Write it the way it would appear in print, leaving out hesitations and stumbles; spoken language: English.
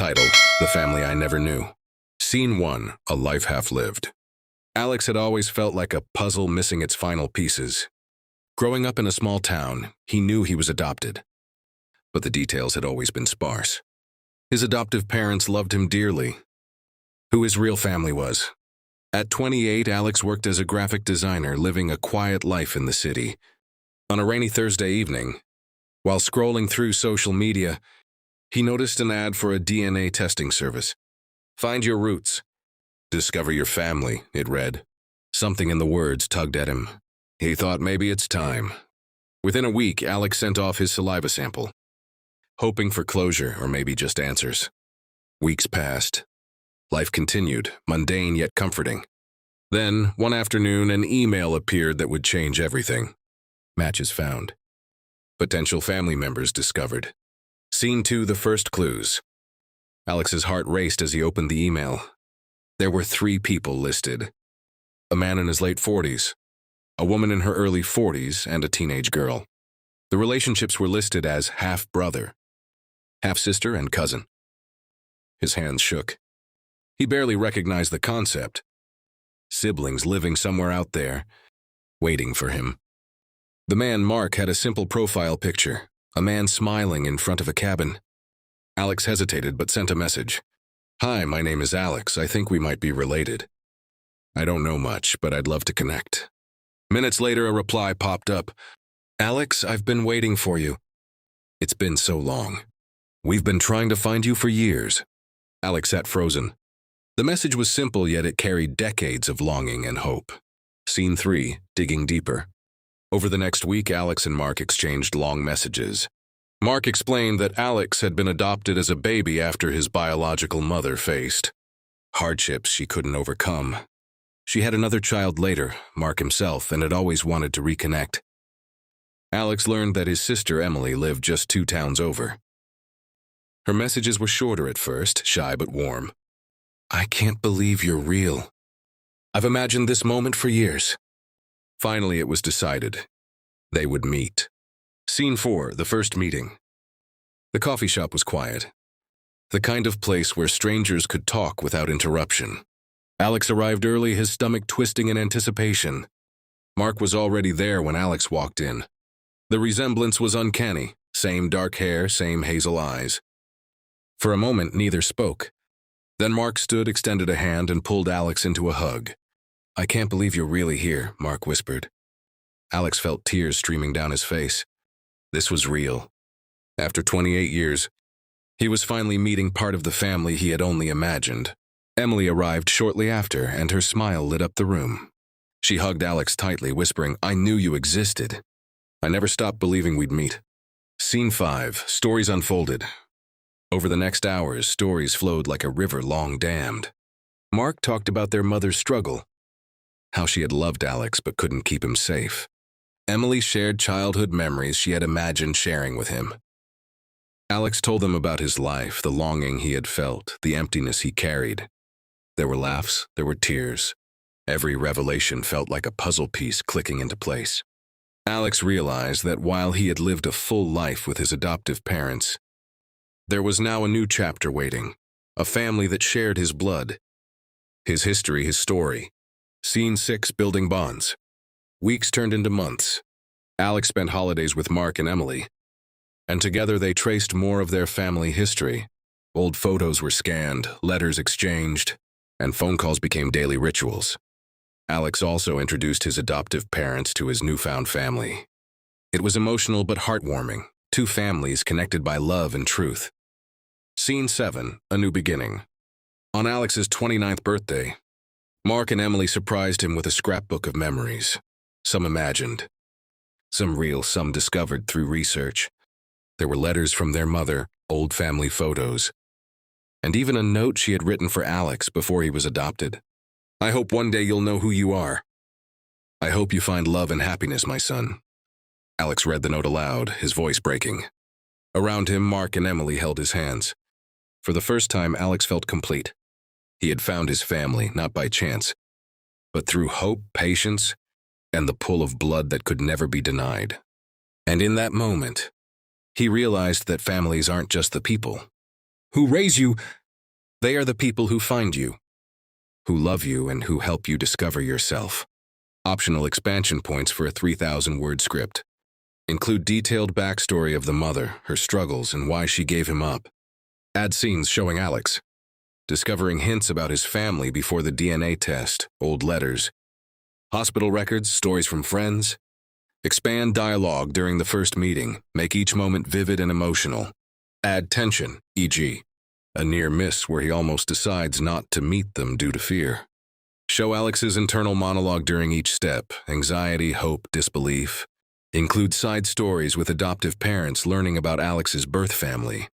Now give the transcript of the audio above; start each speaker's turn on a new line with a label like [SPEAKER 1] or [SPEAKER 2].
[SPEAKER 1] Title: The Family I Never Knew. Scene 1: A Life Half Lived. Alex had always felt like a puzzle missing its final pieces. Growing up in a small town, he knew he was adopted, but the details had always been sparse. His adoptive parents loved him dearly. Who his real family was. At 28, Alex worked as a graphic designer, living a quiet life in the city. On a rainy Thursday evening, while scrolling through social media, he noticed an ad for a DNA testing service. "Find your roots. Discover your family," it read. Something in the words tugged at him. He thought maybe it's time. Within a week, Alex sent off his saliva sample, hoping for closure or maybe just answers. Weeks passed. Life continued, mundane yet comforting. Then, one afternoon, an email appeared that would change everything. Matches found. Potential family members discovered. Scene 2: The First Clues. Alex's heart raced as he opened the email. There were 3 people listed. A man in his late 40s, a woman in her early 40s, and a teenage girl. The relationships were listed as half-brother, half-sister, and cousin. His hands shook. He barely recognized the concept. Siblings living somewhere out there, waiting for him. The man, Mark, had a simple profile picture, a man smiling in front of a cabin. Alex hesitated but sent a message. "Hi, my name is Alex. I think we might be related. I don't know much, but I'd love to connect." Minutes later, a reply popped up. "Alex, I've been waiting for you. It's been so long. We've been trying to find you for years." Alex sat frozen. The message was simple, yet it carried decades of longing and hope. Scene 3: Digging Deeper. Over the next week, Alex and Mark exchanged long messages. Mark explained that Alex had been adopted as a baby after his biological mother faced hardships she couldn't overcome. She had another child later, Mark himself, and had always wanted to reconnect. Alex learned that his sister Emily lived just 2 towns over. Her messages were shorter at first, shy but warm. "I can't believe you're real. I've imagined this moment for years." Finally, it was decided. They would meet. Scene 4: The First Meeting. The coffee shop was quiet. The kind of place where strangers could talk without interruption. Alex arrived early, his stomach twisting in anticipation. Mark was already there when Alex walked in. The resemblance was uncanny. Same dark hair, same hazel eyes. For a moment, neither spoke. Then Mark stood, extended a hand, and pulled Alex into a hug. "I can't believe you're really here," Mark whispered. Alex felt tears streaming down his face. This was real. After 28 years, he was finally meeting part of the family he had only imagined. Emily arrived shortly after, and her smile lit up the room. She hugged Alex tightly, whispering, "I knew you existed. I never stopped believing we'd meet." Scene 5: Stories unfolded. Over the next hours, stories flowed like a river long dammed. Mark talked about their mother's struggle, how she had loved Alex but couldn't keep him safe. Emily shared childhood memories she had imagined sharing with him. Alex told them about his life, the longing he had felt, the emptiness he carried. There were laughs, there were tears. Every revelation felt like a puzzle piece clicking into place. Alex realized that while he had lived a full life with his adoptive parents, there was now a new chapter waiting, a family that shared his blood, his history, his story. Scene 6: Building Bonds. Weeks turned into months. Alex spent holidays with Mark and Emily, and together they traced more of their family history. Old photos were scanned, letters exchanged, and phone calls became daily rituals. Alex also introduced his adoptive parents to his newfound family. It was emotional but heartwarming, 2 families connected by love and truth. Scene 7: A New Beginning. On Alex's 29th birthday, Mark and Emily surprised him with a scrapbook of memories. Some imagined, some real, some discovered through research. There were letters from their mother, old family photos, and even a note she had written for Alex before he was adopted. "I hope one day you'll know who you are. I hope you find love and happiness, my son." Alex read the note aloud, his voice breaking. Around him, Mark and Emily held his hands. For the first time, Alex felt complete. He had found his family, not by chance, but through hope, patience, and the pull of blood that could never be denied. And in that moment, he realized that families aren't just the people.
[SPEAKER 2] who raise you.
[SPEAKER 1] They are the people who find you, who love you, and who help you discover yourself. Optional expansion points for a 3,000-word script. Include detailed backstory of the mother, her struggles, and why she gave him up. Add scenes showing Alex discovering hints about his family before the DNA test, old letters, hospital records, stories from friends. Expand dialogue during the first meeting. Make each moment vivid and emotional. Add tension, e.g., a near miss where he almost decides not to meet them due to fear. Show Alex's internal monologue during each step, anxiety, hope, disbelief. Include side stories with adoptive parents learning about Alex's birth family,